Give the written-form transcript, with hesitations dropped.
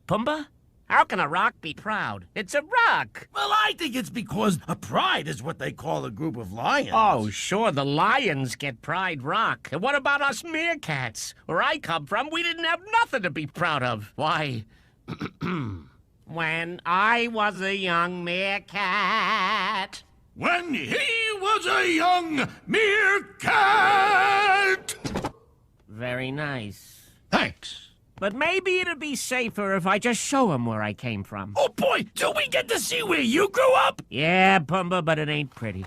Pumbaa? How can a rock be proud? It's a rock! Well, I think it's because a pride is what they call a group of lions. Oh, sure, the lions get Pride Rock. And what about us meerkats? Where I come from, we didn't have nothing to be proud of. Why, when I was a young meerkat... When he was a young meerkat! Very nice. Thanks. But maybe it'd be safer if I just show him where I came from. Oh boy, do we get to see where you grew up? Yeah, Pumbaa, but it ain't pretty.